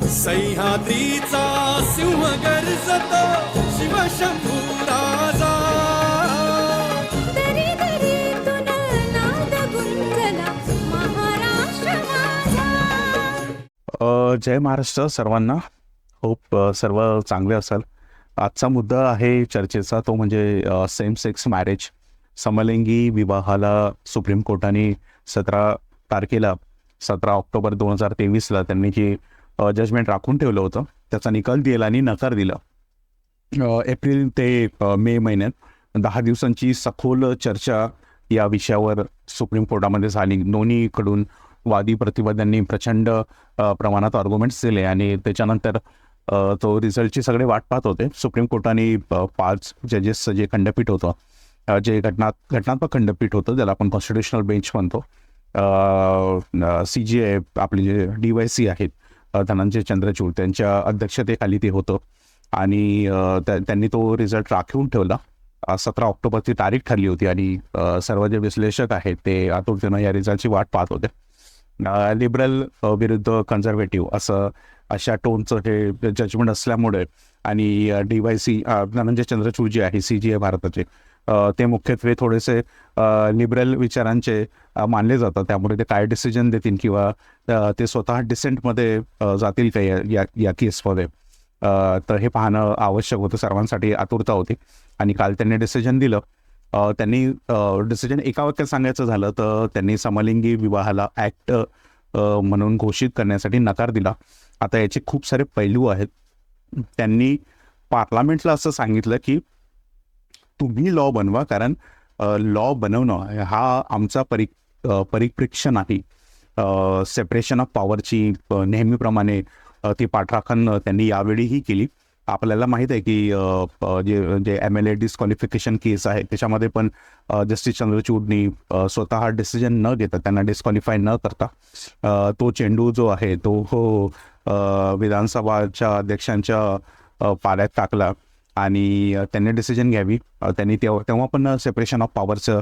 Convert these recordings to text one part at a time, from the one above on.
सह्याद्रीचा सिंह गर्जतो शिवशंभू राजा. दरी दरीतून नाद गुंजला महाराष्ट्र माझा. जय महाराष्ट्र सर्वांना. होप सर्व चांगले असाल. आजचा मुद्दा आहे चर्चेचा, तो म्हणजे सेम सेक्स मॅरेज. समलिंगी विवाहाला सुप्रीम कोर्टाने 17 ऑक्टोबर 2023ला त्यांनी जी जजमेंट राखून ठेवलं होतं त्याचा निकाल दिला आणि नकार दिला. एप्रिल ते मे महिन्यात 10 दिवसांची सखोल चर्चा या विषयावर सुप्रीम कोर्टामध्ये झाली. दोन्हीकडून वादी प्रतिवाद्यांनी प्रचंड प्रमाणात आर्ग्युमेंट्स दिले आणि त्याच्यानंतर तो रिझल्टची सगळे वाट पाहत होते. सुप्रीम कोर्टाने 5 जजेसचं जे खंडपीठ होतं, जे घटनात्मक खंडपीठ होतं, ज्याला आपण कॉन्स्टिट्युशनल बेंच म्हणतो, CJI आपले जे DYC आहेत धनंजय चंद्रचूड त्यांच्या अध्यक्षतेखाली ते होतं आणि त्यांनी तो रिझल्ट राखून ठेवला. 17 ऑक्टोबरची तारीख ठरली होती आणि सर्व जे विश्लेषक आहेत ते आतुरतेनं या रिझल्टची वाट पाहत होते. लिबरल विरुद्ध कन्झर्वेटिव्ह अशा टोनचं हे जजमेंट असल्यामुळे आणि DYC धनंजय चंद्रचूड जे आहे CJI भारताचे, ते मुख्यत्वे थोडेसे लिबरल विचारांचे मानले जातात. त्यामुळे ते काय डिसिजन देतील किंवा ते स्वतः डिसेंटमध्ये जातील का या केसमध्ये, तर हे पाहणं आवश्यक होतं. सर्वांसाठी आतुरता होती आणि काल त्यांनी डिसिजन दिलं. त्यांनी डिसिजन एका वाक्यात सांगायचं झालं तर त्यांनी समलिंगी विवाहाला ॲक्ट म्हणून घोषित करण्यासाठी नकार दिला. आता याचे खूप सारे पैलू आहेत. त्यांनी पार्लमेंटला असं सांगितलं की तुम्ही लॉ बनवा, कारण लॉ बनवणं हा आमचा परिप्रेक्ष्य नाही. सेपरेशन ऑफ पॉवरची नेहमीप्रमाणे ती पाठराखण त्यांनी यावेळीही केली. आपल्याला माहीत आहे की जे MLA डिस्क्वालिफिकेशन केस आहे त्याच्यामध्ये पण जस्टिस चंद्रचूडनी स्वतः डिसिजन न घेता, त्यांना डिस्क्वालिफाय न करता तो चेंडू जो आहे तो विधानसभाच्या अध्यक्षांच्या पाल्यात टाकला आणि त्यांनी डिसिजन घ्यावी. त्यांनी तेव्हा पण सेपरेशन ऑफ पॉवरचं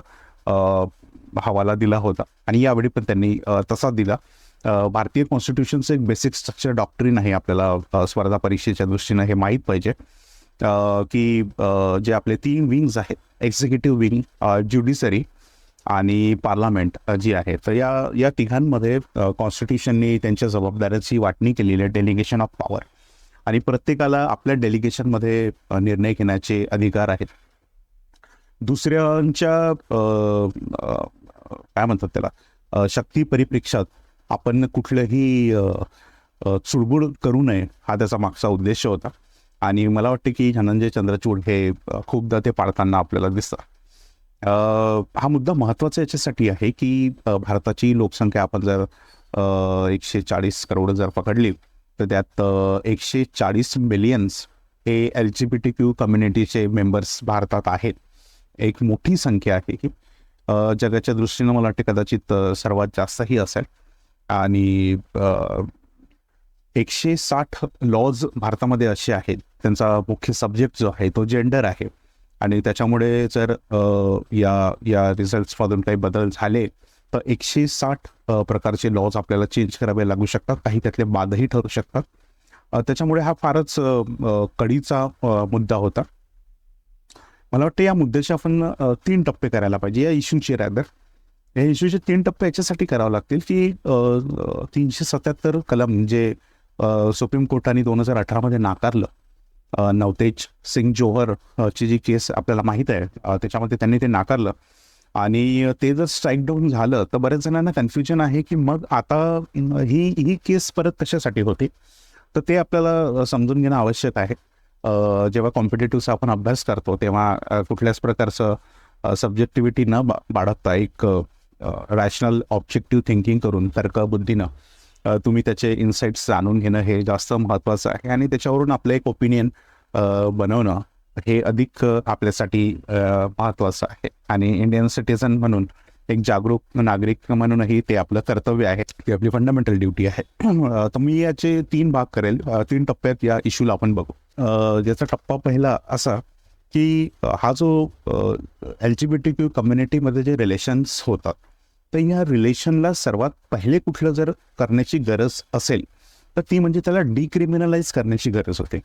हवाला दिला होता आणि यावेळी पण त्यांनी तसा दिला. भारतीय कॉन्स्टिट्यूशनचं एक बेसिक स्ट्रक्चर डॉक्ट्रिन आहे. आपल्याला स्पर्धा परीक्षेच्या दृष्टीनं हे माहीत पाहिजे की जे आपले 3 विंग्स आहेत, एक्झिक्युटिव्ह विंग, ज्युडिशरी आणि पार्लमेंट जी आहे, तर या तिघांमध्ये कॉन्स्टिट्यूशनने त्यांच्या जबाबदाऱ्याची वाटणी केलेली आहे, डेलिगेशन ऑफ पॉवर, आणि प्रत्येकाला आपल्या डेलिगेशनमध्ये निर्णय घेण्याचे अधिकार आहेत. दुसऱ्यांच्या काय म्हणतात त्याला शक्ती परिप्रेक्षात आपण कुठलंही चुळबुळ करू नये, हा त्याचा मागचा उद्देश होता. आणि मला वाटतं की धनंजय चंद्रचूड हे खूपदा ते पाळताना आपल्याला दिसतं. हा मुद्दा महत्त्वाचा याच्यासाठी आहे की भारताची लोकसंख्या आपण जर 140 करोड जर पकडली तर त्यात 140 मिलियन्स हे LGBTQ कम्युनिटीचे मेंबर्स भारतात आहेत. एक मोठी संख्या आहे की जगाच्या दृष्टीनं मला वाटते कदाचित सर्वात जास्तही असेल. आणि 160 लॉज भारतामध्ये असे आहेत, त्यांचा मुख्य सब्जेक्ट जो आहे तो जेंडर आहे. आणि त्याच्यामुळे जर या रिझल्ट्समधून काही बदल झाले तर 160 प्रकारचे लॉज आपल्याला चेंज करावे लागू शकतात. काही त्यातले बादही ठरू शकतात. त्याच्यामुळे हा फारच कळीचा मुद्दा होता. मला वाटतं या मुद्द्याचे आपण 3 टप्पे करायला पाहिजे. या इश्यूचे या इश्यूचे 3 टप्पे याच्यासाठी करावे लागतील की 377 कलम जे सुप्रीम कोर्टाने 2018मध्ये नाकारलं, नवतेज सिंग जोहर ची जी केस आपल्याला माहीत आहे, त्याच्यामध्ये त्यांनी ते नाकारलं आणि ते जर स्ट्राईक डाऊन झालं तर बऱ्याच जणांना कन्फ्युजन आहे की मग आता ही केस परत कशासाठी होती. तर ते आपल्याला समजून घेणं आवश्यक आहे. जेव्हा कॉम्पिटेटिव्हचा आपण अभ्यास करतो तेव्हा कुठल्याच प्रकारचं सब्जेक्टिव्हिटी न बाळगता एक रॅशनल ऑब्जेक्टिव्ह थिंकिंग करून तर्कबुद्धीनं तुम्ही त्याचे इन्साइट्स जाणून घेणं हे जास्त महत्त्वाचं आहे. आणि त्याच्यावरून आपलं एक ओपिनियन बनवणं हे अधिक आपल्यासाठी महत्त्वाचं आहे. आणि इंडियन सिटिझन म्हणून, एक जागरूक नागरिक म्हणूनही ते आपलं कर्तव्य आहे, ती आपली फंडामेंटल ड्युटी आहे. तर मी याचे 3 भाग करेल. 3 टप्प्यात या इश्यूला आपण बघू. ज्याचा टप्पा पहिला असा की हा जो LGBTQ कम्युनिटीमध्ये जे रिलेशन्स होतात तर या रिलेशनला सर्वात पहिले कुठलं जर करण्याची गरज असेल तर ती म्हणजे त्याला डिक्रिमिनलाइज करण्याची गरज होती.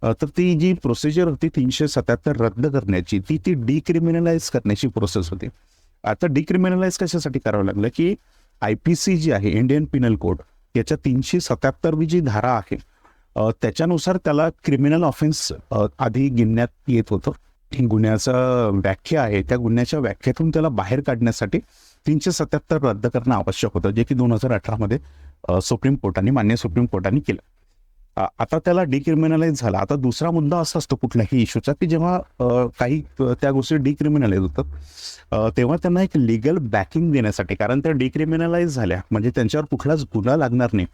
तर ती जी प्रोसिजर होती 377 रद्द करण्याची, ती डिक्रिमिनलाइज करण्याची प्रोसेस होती. आता डिक्रिमिनलाइज कशासाठी करावं लागलं की IPC जी आहे, इंडियन पिनल कोड, याच्या 377वी जी धारा आहे त्याच्यानुसार त्याला क्रिमिनल ऑफेन्स आधी गिनण्यात येत होतं. गुन्ह्याचा व्याख्या आहे, त्या गुन्ह्याच्या व्याख्यातून त्याला बाहेर काढण्यासाठी 377 रद्द करणं आवश्यक होतं, जे की 2018मध्ये मान्य सुप्रीम कोर्टाने केलं. आता त्याला डिक्रिमिनलाइज झाला. आता दुसरा मुद्दा असा असतो कुठल्याही इश्यूचा की जेव्हा काही त्या गोष्टी डिक्रिमिनलाइज होतात तेव्हा त्यांना एक लिगल बॅकिंग देण्यासाठी, कारण त्या डिक्रिमिनलाइज झाल्या म्हणजे त्यांच्यावर कुठलाच गुन्हा लागणार नाही,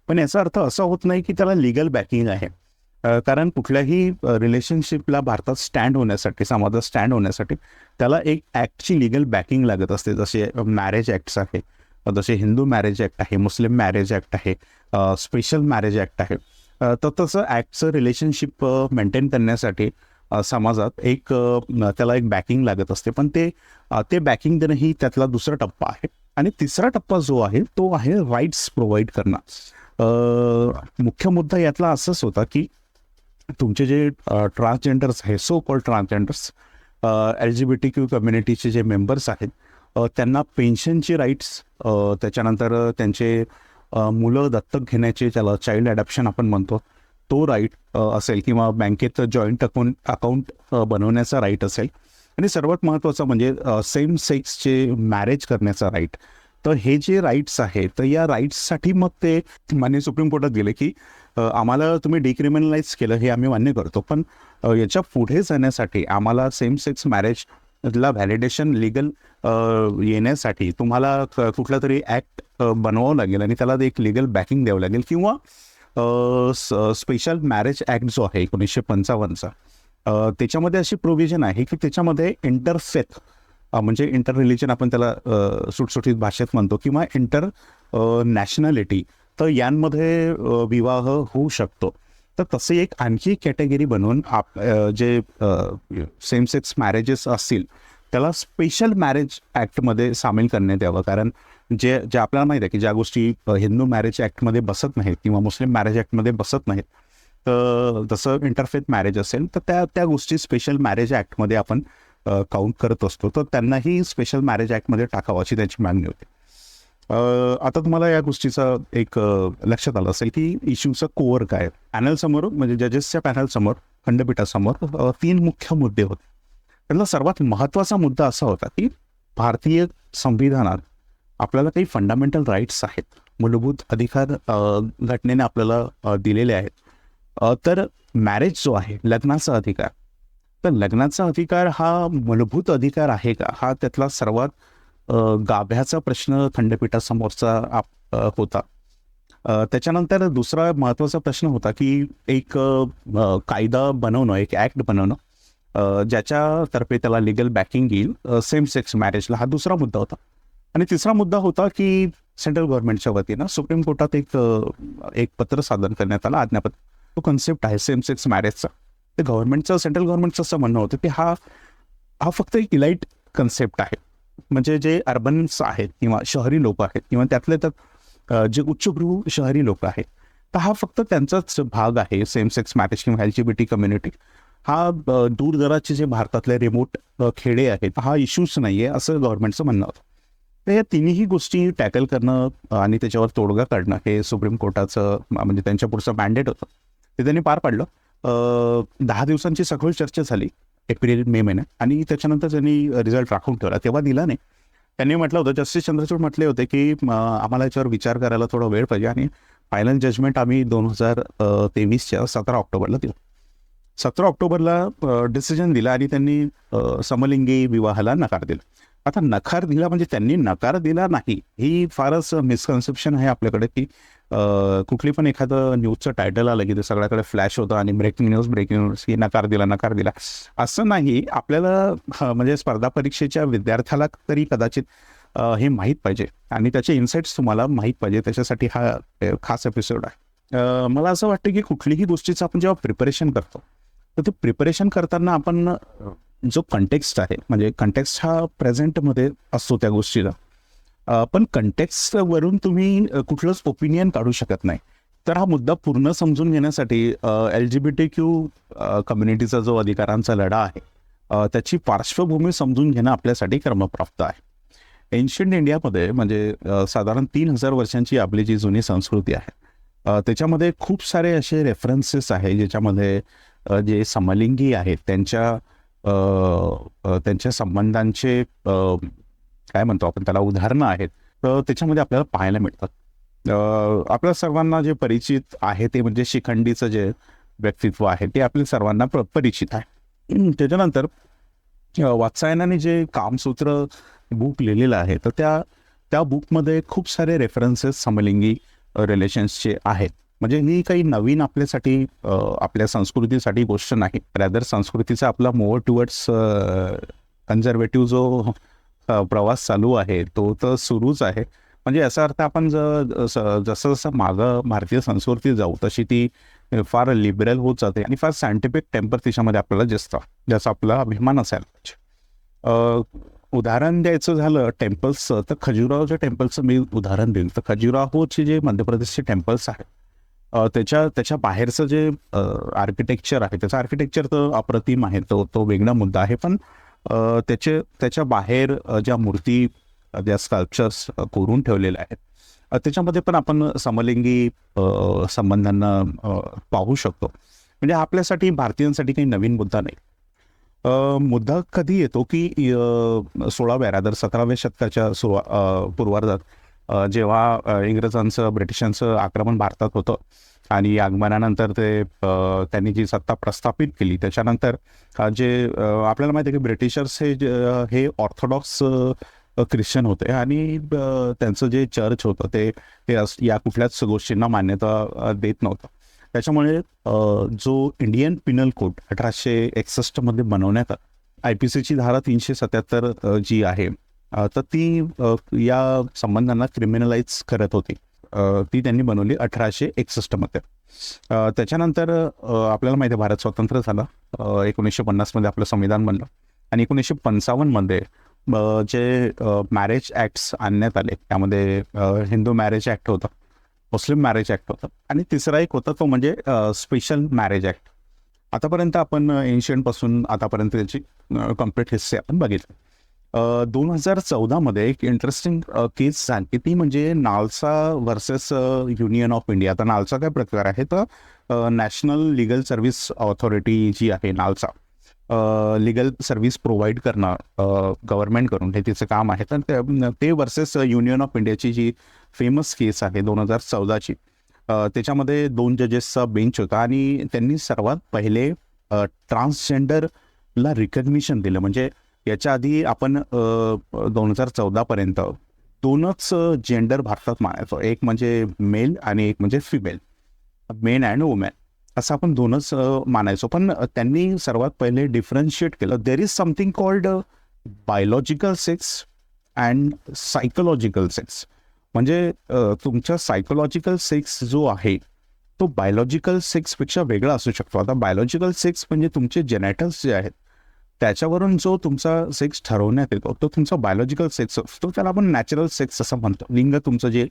पण याचा अर्थ असा होत नाही की त्याला लिगल बॅकिंग आहे. कारण कुठल्याही रिलेशनशिपला भारतात स्टँड होण्यासाठी, समाजात स्टँड होण्यासाठी त्याला एक ॲक्टची लिगल बॅकिंग लागत असते. जसे मॅरेज ॲक्ट्स आहे, जसे हिंदू मॅरेज ॲक्ट आहे, मुस्लिम मॅरेज ॲक्ट आहे, स्पेशल मॅरेज ॲक्ट आहे. तर तसं ॲक्टचं रिलेशनशिप मेंटेन करण्यासाठी समाजात त्याला एक बॅकिंग लागत असते. पण ते बॅकिंग देणं ही त्यातला दुसरा टप्पा आहे. आणि तिसरा टप्पा जो आहे तो आहे राईट्स प्रोव्हाइड करणं. मुख्य मुद्दा यातला असाच होता की तुमचे जे ट्रान्सजेंडर्स आहे, सो कॉल्ड ट्रान्सजेंडर्स, LGBTQ कम्युनिटीचे जे मेंबर्स आहेत त्यांना पेन्शनचे राईट्स, त्याच्यानंतर त्यांचे मुलं दत्तक घेण्याचे, त्याला चाइल्ड ॲडॉप्शन आपण म्हणतो, तो राईट असेल, किंवा बँकेत जॉईंट अकाउंट बनवण्याचा राईट असेल, आणि सर्वात महत्त्वाचं म्हणजे सेम सेक्सचे मॅरेज करण्याचा राईट. तर हे जे राईट्स आहेत तर या राईट्ससाठी मग ते मान्य सुप्रीम कोर्टात गेले की आम्हाला तुम्ही डिक्रिमिनलाइज केलं हे आम्ही मान्य करतो, पण याच्या पुढे जाण्यासाठी आम्हाला सेम सेक्स मॅरेजला व्हॅलिडेशन लिगल येण्यासाठी तुम्हाला कुठला तरी ॲक्ट बनवावं लागेल आणि त्याला एक लिगल बॅकिंग द्यावं लागेल, किंवा स्पेशल मॅरेज ॲक्ट जो आहे 1955चा, त्याच्यामध्ये अशी प्रोव्हिजन आहे की त्याच्यामध्ये इंटरफेथ म्हणजे इंटर रिलिजन आपण त्याला सुटसुटीत भाषेत म्हणतो, किंवा इंटर नॅशनॅलिटी, तर यांमध्ये विवाह होऊ शकतो. तर तसे एक आणखी कॅटेगरी बनवून जे सेम सेक्स मॅरेजेस असतील त्याला स्पेशल मॅरेज ॲक्टमध्ये सामील करण्यात यावं. कारण जे आपल्याला माहीत आहे की ज्या गोष्टी हिंदू मॅरेज ॲक्टमध्ये बसत नाहीत किंवा मुस्लिम मॅरेज ॲक्टमध्ये बसत नाहीत, तर जसं इंटरफेथ मॅरेज असेल तर त्या गोष्टी स्पेशल मॅरेज ॲक्टमध्ये आपण काउंट करत असतो. तर त्यांनाही स्पेशल मॅरेज ॲक्टमध्ये टाकावं अशी त्यांची मागणी होती. आता तुम्हाला या गोष्टीचं एक लक्षात आलं असेल की इश्यूचं कोअर काय. पॅनलसमोर म्हणजे जजेसच्या पॅनलसमोर, खंडपीठासमोर 3 मुख्य मुद्दे होते. त्यातला सर्वात महत्त्वाचा मुद्दा असा होता की भारतीय संविधानात आपल्याला काही फंडामेंटल राईट्स आहेत, मूलभूत अधिकार घटनेने आपल्याला दिलेले आहेत. तर मॅरेज जो आहे, लग्नाचा अधिकार, तर लग्नाचा अधिकार हा मूलभूत अधिकार आहे का, हा त्यातला सर्वात गाभ्याचा प्रश्न खंडपीठासमोरचा होता. त्याच्यानंतर दुसरा महत्त्वाचा प्रश्न होता की एक कायदा बनवणं, एक ॲक्ट बनवणं ज्याच्यातर्फे त्याला लिगल बॅकिंग येईल सेम सेक्स मॅरेजला, हा दुसरा मुद्दा होता. आणि तिसरा मुद्दा होता की सेंट्रल गव्हर्नमेंटच्या वतीनं सुप्रीम कोर्टात एक पत्र सादर करण्यात आलं, आज्ञापत्र. तो कन्सेप्ट आहे सेम सेक्स मॅरेजचा. ते सेंट्रल गव्हर्नमेंटचं असं म्हणणं होतं की हा फक्त एक इलाइट कन्सेप्ट आहे, म्हणजे जे अर्बन्स आहेत किंवा शहरी लोक आहेत किंवा त्यातले तर जे उच्चभ्रू शहरी लोक आहेत, तर हा फक्त त्यांचाच भाग आहे सेम सेक्स मॅरेज किंवा LGBT कम्युनिटी. हा दूरदराचे जे भारतातले रिमोट खेडे आहेत हा इश्यूच नाही आहे असं गव्हर्नमेंटचं म्हणणं होतं. तर या तिन्ही गोष्टी टॅकल करणं आणि त्याच्यावर तोडगा काढणं हे सुप्रीम कोर्टाचं म्हणजे त्यांच्या पुढचं मॅन्डेट होतं, ते त्यांनी पार पाडलं. 10 दिवसांची सखोल चर्चा झाली एप्रिल-मे महिन्यात, आणि त्याच्यानंतर त्यांनी रिझल्ट राखून ठेवला. तेव्हा दिला नाही. त्यांनी म्हटलं होतं, जस्टिस चंद्रचूड म्हटले होते की आम्हाला याच्यावर विचार करायला थोडा वेळ पाहिजे, आणि फायनल जजमेंट आम्ही 2023च्या 17 ऑक्टोबरला दिलं. 17 ऑक्टोबरला डिसिजन दिला आणि त्यांनी समलिंगी विवाहाला नकार दिला. आता नकार दिला म्हणजे त्यांनी नकार दिला नाही, ही फारच मिसकन्सेप्शन आहे आपल्याकडे की कुठली पण एखादं न्यूजचं टायटल आलं की ते सगळ्याकडे फ्लॅश होतं आणि ब्रेकिंग न्यूज की नकार दिला. असं नाही. आपल्याला म्हणजे स्पर्धा परीक्षेच्या विद्यार्थ्याला तरी कदाचित हे माहीत पाहिजे आणि त्याचे इन्साइट्स तुम्हाला माहीत पाहिजे, त्याच्यासाठी हा खास एपिसोड आहे. मला असं वाटतं की कुठलीही गोष्टीचं आपण जेव्हा प्रिपरेशन करतो तर ते प्रिपरेशन करताना आपण जो कंटेक्स्ट आहे, म्हणजे कंटेक्स्ट हा प्रेझेंटमध्ये असतो त्या गोष्टीला, पण कंटेक्स्टवरून तुम्ही कुठलंच ओपिनियन काढू शकत नाही. तर हा मुद्दा पूर्ण समजून घेण्यासाठी LGBTQ कम्युनिटीचा जो अधिकारांचा लढा आहे त्याची पार्श्वभूमी समजून घेणं आपल्यासाठी क्रमप्राप्त आहे. एन्शियंट इंडियामध्ये म्हणजे साधारण 3000 वर्षांची आपली जी जुनी संस्कृती आहे त्याच्यामध्ये खूप सारे असे रेफरन्सेस आहे ज्याच्यामध्ये जे समलिंगी आहेत त्यांच्या संबंधांचे काय म्हणतो आपण त्याला उदाहरणं आहेत, तर त्याच्यामध्ये आपल्याला पाहायला मिळतात. आपल्या सर्वांना जे परिचित आहे ते म्हणजे शिखंडीचं जे व्यक्तित्व आहे ते आपल्या सर्वांना परिचित आहे. त्याच्यानंतर वात्सायनाने जे कामसूत्र बुक लिहिलेलं आहे तर त्या बुकमध्ये खूप सारे रेफरन्सेस समलिंगी रिलेशन्सचे आहेत. म्हणजे ही काही नवीन आपल्यासाठी आपल्या संस्कृतीसाठी गोष्ट नाही. रॅदर संस्कृतीचा आपला मोर टुवर्ड्स कन्झर्वेटिव्ह जो प्रवास चालू आहे तो तर सुरूच आहे. म्हणजे याचा अर्थ आपण जसं जसं मागं भारतीय संस्कृती जाऊ तशी ती फार लिबरल होत जाते आणि फार सायंटिफिक टेम्पर तिच्यामध्ये आपल्याला दिसतं, ज्याचा आपला अभिमान असायला पाहिजे. उदाहरण द्यायचं झालं टेम्पल्सचं तर खजुराहोच्या टेम्पल्सचं मी उदाहरण देईल. तर खजुराहोचे जे मध्य प्रदेशचे टेम्पल्स आहेत त्याच्या बाहेरचं जे आर्किटेक्चर आहे त्याचं आर्किटेक्चर तर अप्रतिम आहे, तो वेगळा मुद्दा आहे. पण त्याच्या बाहेर ज्या मूर्ती ज्या स्कल्पचर्स कोरून ठेवलेल्या आहेत त्याच्यामध्ये पण आपण समलिंगी संबंधांना पाहू शकतो. म्हणजे आपल्यासाठी भारतीयांसाठी काही नवीन मुद्दा नाही. मुद्दा कधी येतो की 16व्या रादर 17व्या शतकाच्या पूर्वार्धात जेव्हा इंग्रजांचं ब्रिटिशांचं आक्रमण भारतात होतं आणि आगमनानंतर त्यांनी जी सत्ता प्रस्थापित केली त्याच्यानंतर जे आपल्याला माहिती आहे की ब्रिटिशर्स हे ऑर्थोडॉक्स ख्रिश्चन होते आणि त्यांचं जे चर्च होतं ते या कुठल्याच गोष्टींना मान्यता देत नव्हतं. त्याच्यामुळे जो इंडियन पिनल कोड 1861 बनवण्यात आला, IPCची धारा 377 जी आहे तर ती या संबंधांना क्रिमिनलाइज करत होती. ती त्यांनी बनवली 1861. त्याच्यानंतर आपल्याला माहिती आहे भारत स्वतंत्र झाला. 1950 आपलं संविधान बनलं आणि 1955 जे मॅरेज ॲक्ट्स आणण्यात आले त्यामध्ये हिंदू मॅरेज ॲक्ट होता, मुस्लिम मॅरेज ॲक्ट होता आणि तिसरा एक होता तो म्हणजे स्पेशल मॅरेज ॲक्ट. आतापर्यंत आपण एन्शियंटपासून आतापर्यंत त्याची कम्प्लीट हिस्ट्री आपण बघितली. 2014 एक इंटरेस्टिंग केस झाली ती म्हणजे NALSA versus union of India. तर नालसा काय प्रकार आहे तर नॅशनल लिगल सर्व्हिस ऑथॉरिटी जी आहे नालसा, लिगल सर्व्हिस प्रोव्हाइड करणं गव्हर्नमेंट करून हे तिचं काम आहे. तर ते वर्सेस युनियन ऑफ इंडियाची जी फेमस केस आहे 2014ची त्याच्यामध्ये 2 जजेसचा बेंच होता आणि त्यांनी सर्वात पहिले ट्रान्सजेंडरला रिकग्निशन दिलं. म्हणजे याच्या आधी आपण 2014पर्यंत 2च जेंडर भारतात मानायचो, एक म्हणजे मेल आणि एक म्हणजे फिमेल, मेन अँड वुमेन असं आपण 2च मानायचो. पण त्यांनी सर्वात पहिले डिफरन्शिएट केलं. There is something called biological sex and psychological sex. म्हणजे तुमचा सायकोलॉजिकल सेक्स जो आहे तो बायोलॉजिकल सेक्सपेक्षा वेगळा असू शकतो. आता बायोलॉजिकल सेक्स म्हणजे तुमचे जेनेटल्स जे आहेत त्याच्यावरून जो तुमचा सेक्स ठरवण्यात येतो तो तुमचा बायोलॉजिकल सेक्स असतो. त्याला आपण नॅचरल सेक्स असं म्हणतो. लिंग तुमचं जे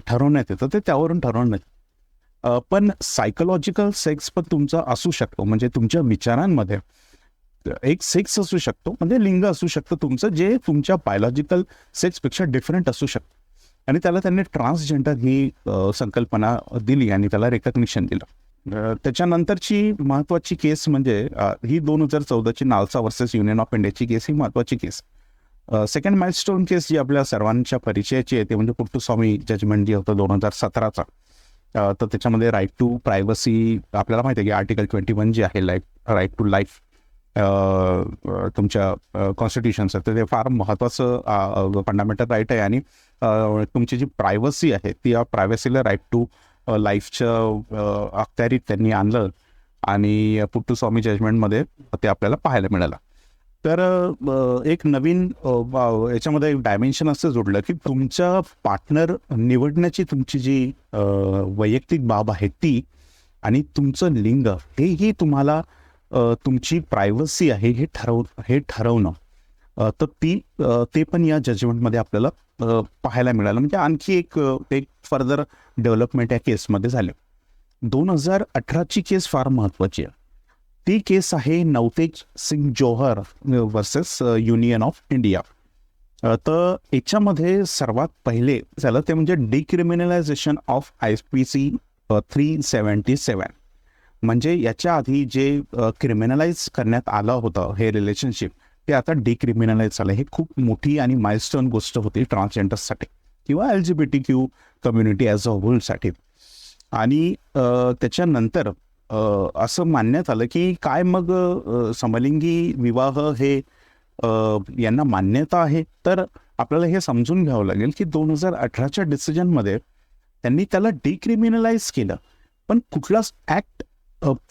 ठरवण्यात येतं ते त्यावरून ठरवण्यात येतं. पण सायकोलॉजिकल सेक्स पण तुमचा असू शकतो. म्हणजे तुमच्या विचारांमध्ये एक सेक्स असू शकतो, म्हणजे लिंग असू शकतं तुमचं जे तुमच्या बायोलॉजिकल सेक्सपेक्षा डिफरंट असू शकतं. आणि त्याला त्यांनी ट्रान्सजेंडर ही संकल्पना दिली आणि त्याला रेकग्निशन दिलं. त्याच्यानंतरची महत्त्वाची केस म्हणजे ही 2014ची नालसा वर्सेस युनियन ऑफ इंडियाची केस ही महत्त्वाची केस. सेकंड माइलस्टोन केस जी आपल्या सर्वांच्या परिचयाची आहे ते म्हणजे कुट्टुस्वामी जजमेंट जे होतं 2017चा. तर त्याच्यामध्ये राईट टू प्रायव्हसी आपल्याला माहिती आहे की आर्टिकल 21 जे आहे राईट टू लाईफ तुमच्या कॉन्स्टिट्यूशनचं तर ते फार महत्त्वाचं फंडामेंटल राईट आहे. आणि तुमची जी प्रायव्हसी आहे ती या प्रायव्हसीला राईट टू लाईफच्या अखत्यारीत त्यांनी आणलं आणि पुट्टुस्वामी जजमेंटमध्ये ते आपल्याला पाहायला मिळालं. तर एक नवीन याच्यामध्ये एक डायमेन्शन असं जोडलं की तुमच्या पार्टनर निवडण्याची तुमची जी वैयक्तिक बाब आहे ती आणि तुमचं लिंग हेही तुम्हाला तुमची प्रायव्हसी आहे हे ठरवणं तर ते पण या जजमेंटमध्ये आपल्याला पाहायला मिळालं. म्हणजे आणखी एक फर्दर डेव्हलपमेंट या केसमध्ये झाले. 2018ची केस फार महत्त्वाची आहे. ती केस आहे Navtej Singh Johar versus union of India. तर याच्यामध्ये सर्वात पहिले झालं ते म्हणजे डिक्रिमिनलायझेशन ऑफ IPC 377. म्हणजे याच्या आधी जे क्रिमिनलाइज करण्यात आलं होतं हे रिलेशनशिप, ते आता डिक्रिमिनलाइज झालं. हे खूप मोठी आणि माइलस्टोन गोष्ट होती ट्रान्सजेंडर्ससाठी किंवा LGBTQ कम्युनिटी ॲज अ होलसाठी. आणि त्याच्यानंतर असं मानण्यात आलं की काय मग समलिंगी विवाह हे यांना मान्यता आहे. तर आपल्याला हे समजून घ्यावं लागेल की 2018च्या डिसिजनमध्ये त्यांनी त्याला डिक्रिमिनलाइज केलं, पण कुठलाच ॲक्ट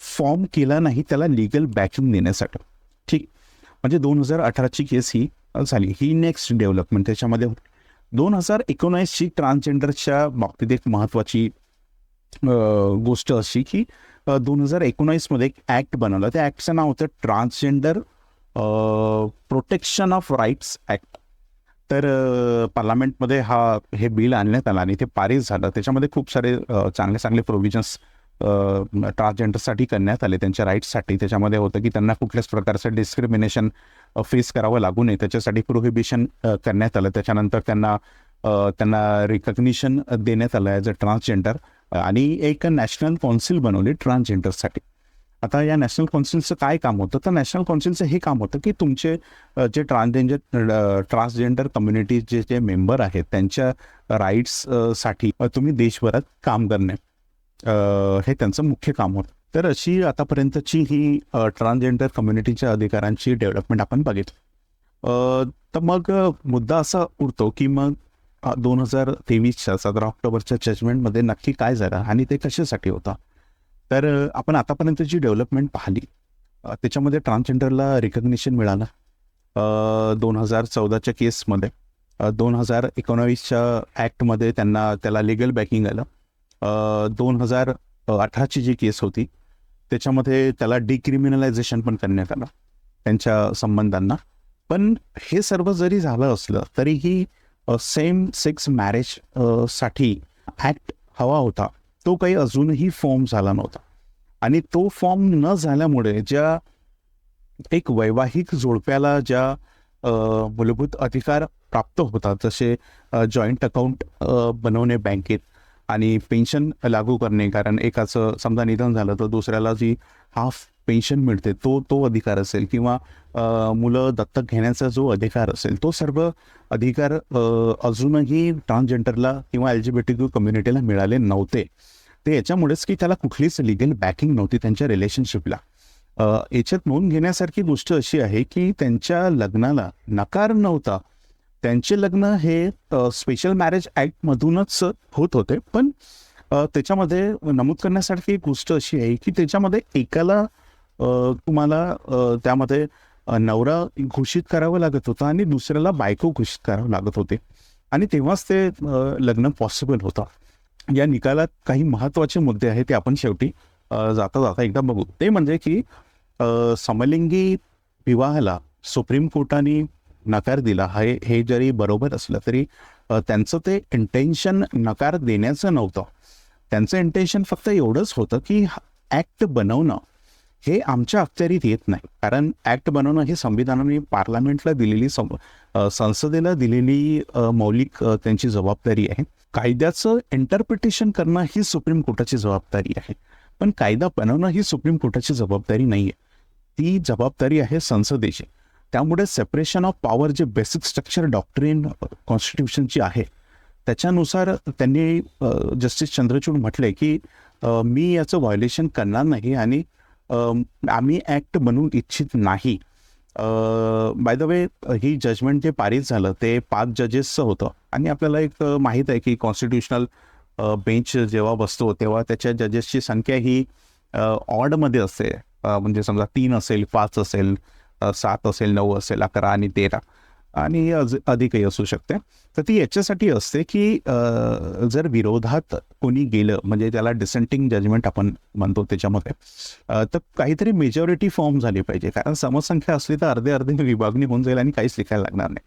फॉर्म केला नाही त्याला लिगल बॅकिंग देण्यासाठी. ठीक, म्हणजे 2018ची केस ही झाली. ही नेक्स्ट डेव्हलपमेंट त्याच्यामध्ये 2019ची ट्रान्सजेंडरच्या बाबतीत एक महत्त्वाची गोष्ट अशी की 2019मध्ये एक ॲक्ट बनवलं. त्या ॲक्टचं नाव होतं transgender protection of rights act. तर पार्लमेंटमध्ये हे बिल आणण्यात आलं आणि ते पारित झालं. त्याच्यामध्ये खूप सारे चांगले चांगले प्रोव्हिजन्स ट्रान्सजेंडरसाठी करण्यात आले, त्यांच्या राईट्ससाठी. त्याच्यामध्ये होतं की त्यांना कुठल्याच प्रकारचं डिस्क्रिमिनेशन फेस करावं लागू नये, त्याच्यासाठी प्रोहिबिशन करण्यात आलं. त्याच्यानंतर त्यांना रिकग्निशन देण्यात आलं ॲज अ ट्रान्सजेंडर आणि एक नॅशनल काउन्सिल बनवली ट्रान्सजेंडरसाठी. आता या नॅशनल काउन्सिलचं काय काम होतं, तर नॅशनल काउन्सिलचं हे काम होतं की तुमचे जे ट्रान्सजेंडर कम्युनिटीचे जे मेंबर आहेत त्यांच्या राईट्ससाठी तुम्ही देशभरात काम करणे, हे त्यांचं मुख्य काम होतं. तर अशी आतापर्यंतची ही ट्रान्सजेंडर कम्युनिटीच्या अधिकारांची डेव्हलपमेंट आपण बघितली. तर मग मुद्दा असा उरतो की मग 2023च्या 17 ऑक्टोबरच्या जजमेंटमध्ये नक्की काय झालं आणि ते कशासाठी होतं. तर आपण आतापर्यंतची डेव्हलपमेंट पाहिली, त्याच्यामध्ये ट्रान्सजेंडरला रिकग्निशन मिळालं 2014च्या केसमध्ये. 2019च्या ॲक्टमध्ये त्याला लिगल बॅकिंग आलं. 2018ची जी केस होती त्याच्यामध्ये त्याला डिक्रिमिनलायझेशन पण करण्यात आलं त्यांच्या संबंधांना. पण हे सर्व जरी झालं असलं तरीही सेम सेक्स मॅरेज साठी ॲक्ट हवा होता, तो काही अजूनही फॉर्म झाला नव्हता. आणि तो फॉर्म न झाल्यामुळे ज्या एक वैवाहिक जोडप्याला ज्या मूलभूत अधिकार प्राप्त होतात, जसे जॉईंट अकाउंट बनवणे बँकेत आणि पेन्शन लागू करणे, कारण एकाचं समजा निधन झालं तर दुसऱ्याला जी हाफ पेन्शन मिळते तो अधिकार असेल, किंवा मुलं दत्तक घेण्याचा जो अधिकार असेल, तो सर्व अधिकार अजूनही ट्रान्सजेंडरला किंवा LGBTQ कम्युनिटीला मिळाले नव्हते. ते याच्यामुळेच की त्याला कुठलीच लिगल बॅकिंग नव्हती त्यांच्या रिलेशनशिपला. याच्यात नोंद घेण्यासारखी गोष्ट अशी आहे की त्यांच्या लग्नाला नकार नव्हता. त्यांचे लग्न हे स्पेशल मॅरेज ॲक्टमधूनच होत होते. पण त्याच्यामध्ये नमूद करण्यासारखी एक गोष्ट अशी आहे की त्याच्यामध्ये एकाला तुम्हाला त्यामध्ये नवरा घोषित करावं लागत होतं आणि दुसऱ्याला बायको घोषित करावं लागत होते, आणि तेव्हाच ते लग्न पॉसिबल होतं. या निकालात काही महत्त्वाचे मुद्दे आहेत ते आपण शेवटी जाता जाता एकदा बघू. ते म्हणजे की समलिंगी विवाहाला सुप्रीम कोर्टाने नकार दिला हे जरी बरोबर असलं तरी त्यांचं ते इंटेन्शन नकार देण्याचं नव्हतं. त्यांचं इंटेन्शन फक्त एवढंच होतं की ॲक्ट बनवणं हे आमच्या अखत्यारीत येत नाही, कारण ॲक्ट बनवणं हे संविधानाने पार्लमेंटला दिलेली संसदेला दिलेली मौलिक त्यांची जबाबदारी आहे. कायद्याचं इंटरप्रिटेशन करणं ही सुप्रीम कोर्टाची जबाबदारी आहे, पण कायदा बनवणं ही सुप्रीम कोर्टाची जबाबदारी नाही आहे, ती जबाबदारी आहे संसदेची. त्यामुळे सेपरेशन ऑफ पॉवर जे बेसिक स्ट्रक्चर डॉक्ट्रिन कॉन्स्टिट्यूशनची आहे त्याच्यानुसार त्यांनी जस्टिस चंद्रचूड म्हटले की मी याचं व्हायोलेशन करणार नाही आणि आम्ही ॲक्ट बनवू इच्छित नाही. बाय द वे ही जजमेंट जे पारित झालं ते 5 जजेसचं होतं, आणि आपल्याला एक माहीत आहे की कॉन्स्टिट्युशनल बेंच जेव्हा बसतो तेव्हा त्याच्या जजेसची संख्या ही ऑडमध्ये असते. म्हणजे समजा 3 असेल, 5 असेल, 7 असेल, 9 असेल, 11 आणि 13 आणि अधिकही असू शकते. तर ती याच्यासाठी असते की जर विरोधात कोणी गेलं, म्हणजे त्याला डिसेंटिंग जजमेंट आपण म्हणतो त्याच्यामध्ये, तर काहीतरी मेजॉरिटी फॉर्म झाली पाहिजे, कारण समसंख्या असली तर अर्धे अर्धे विभागणी होऊन जाईल आणि काहीच लिखायला लागणार नाही.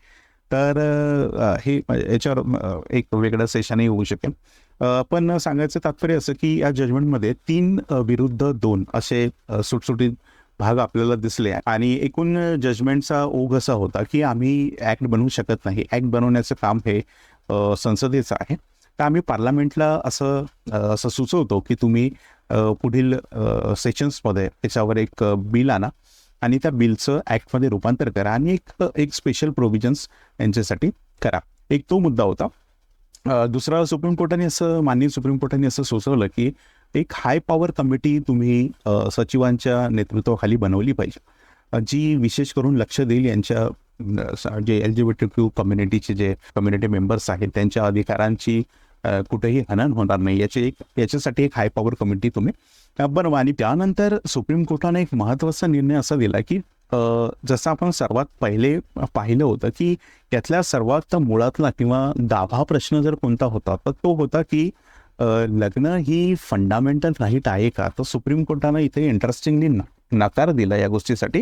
तर हे याच्यावर एक वेगळं सेशनही होऊ शकेल. पण सांगायचं तात्पर्य असं की या जजमेंटमध्ये 3 विरुद्ध 2 असे सुटसुटीत भाग आपल्याला दिसले आणि एकूण जजमेंटचा ओघ असा होता की आम्ही ॲक्ट बनवू शकत नाही. ॲक्ट बनवण्याचं काम हे संसदेचं आहे. तर आम्ही पार्लमेंटला असं सुचवतो की तुम्ही पुढील सेशन्समध्ये त्याच्यावर एक बिल आणा आणि त्या बिलचं ॲक्टमध्ये रूपांतर करा आणि एक स्पेशल प्रोव्हिजन्स यांच्यासाठी करा. एक तो मुद्दा होता. दुसरा माननीय सुप्रीम कोर्टाने असं सुचवलं की एक हाय पॉवर कमिटी तुम्ही सचिवांच्या नेतृत्वाखाली बनवली पाहिजे, जी विशेष करून लक्ष देईल यांच्या जे LGBTQ कम्युनिटीचे जे कम्युनिटी मेंबर्स आहेत त्यांच्या अधिकारांची कुठेही हनन होणार नाही याच्यासाठी एक हाय पॉवर कमिटी तुम्ही बनवा. आणि त्यानंतर सुप्रीम कोर्टाने एक महत्त्वाचा निर्णय असा दिला की जसं आपण सर्वात पहिले पाहिलं होतं की त्यातल्या सर्वात मुळातला किंवा गाभा प्रश्न जर कोणता होता तर तो होता की लग्न ही फंडामेंटल राईट आहे का. तर सुप्रीम कोर्टानं इथे इंटरेस्टिंगली नकार दिला या गोष्टीसाठी.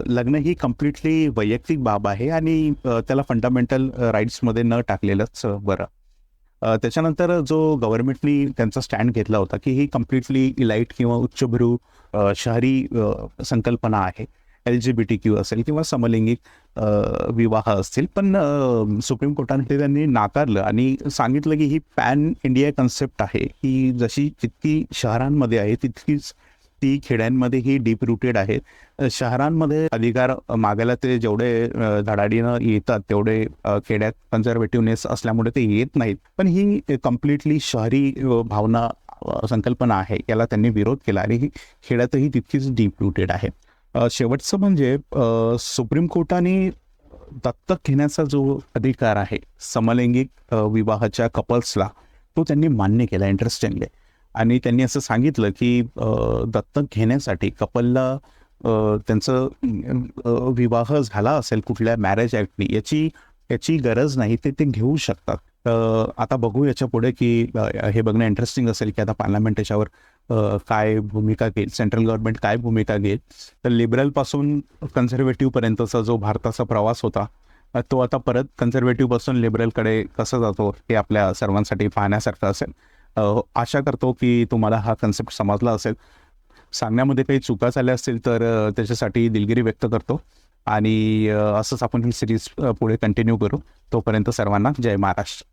लग्न ही कम्प्लिटली वैयक्तिक बाब आहे आणि त्याला फंडामेंटल राईट्समध्ये न टाकलेलंच बरं. त्याच्यानंतर जो गव्हर्नमेंटनी त्यांचा स्टँड घेतला होता की ही कम्प्लिटली इलाइट किंवा उच्चभ्रू शहरी संकल्पना आहे. LGBTQ असेल किंवा समलैंगिक विवाह असतील, पण सुप्रीम कोर्टाने ते त्यांनी नाकारलं आणि सांगितलं की ही पॅन इंडिया कन्सेप्ट आहे की जशी जितकी शहरांमध्ये आहे तितकीच ती खेड्यांमध्येही डीप रुटेड आहे. शहरांमध्ये अधिकार मागायला ते जेवढे धडाडीनं येतात तेवढे खेड्यात कन्झर्वेटिव्हनेस असल्यामुळे ते येत नाहीत. पण ही कम्प्लिटली शहरी भावना संकल्पना आहे, याला त्यांनी विरोध केला आणि ही खेड्यातही तितकीच डीप रुटेड आहे. शेवटचं म्हणजे सुप्रीम कोर्टाने दत्तक घेण्याचा जो अधिकार आहे समलैंगिक विवाहाच्या कपल्सला तो त्यांनी मान्य केला इंटरेस्टिंगली. आणि त्यांनी असं सांगितलं की दत्तक घेण्यासाठी कपलला त्यांचं विवाह झाला असेल कुठल्या मॅरेज ॲक्टनी याची गरज नाही, ते घेऊ शकतात. आता बघू याच्या पुढे की हे बघणं इंटरेस्टिंग असेल की आता पार्लमेंट याच्यावर काय भूमिका घेईल, सेंट्रल गव्हर्नमेंट काय भूमिका घेईल. तर लिबरलपासून कन्झर्वेटिव्हपर्यंतचा जो भारताचा प्रवास होता तो आता परत कन्झर्वेटिव्हपासून लिबरलकडे कसा जातो हे आपल्या सर्वांसाठी पाहण्यासारखं असेल. आशा करतो की तुम्हाला हा कन्सेप्ट समजला असेल. सांगण्यामध्ये काही चुका झाल्या असतील तर त्याच्यासाठी दिलगिरी व्यक्त करतो आणि असंच आपण ही सिरीज पुढे कंटिन्यू करू. तोपर्यंत सर्वांना जय महाराष्ट्र.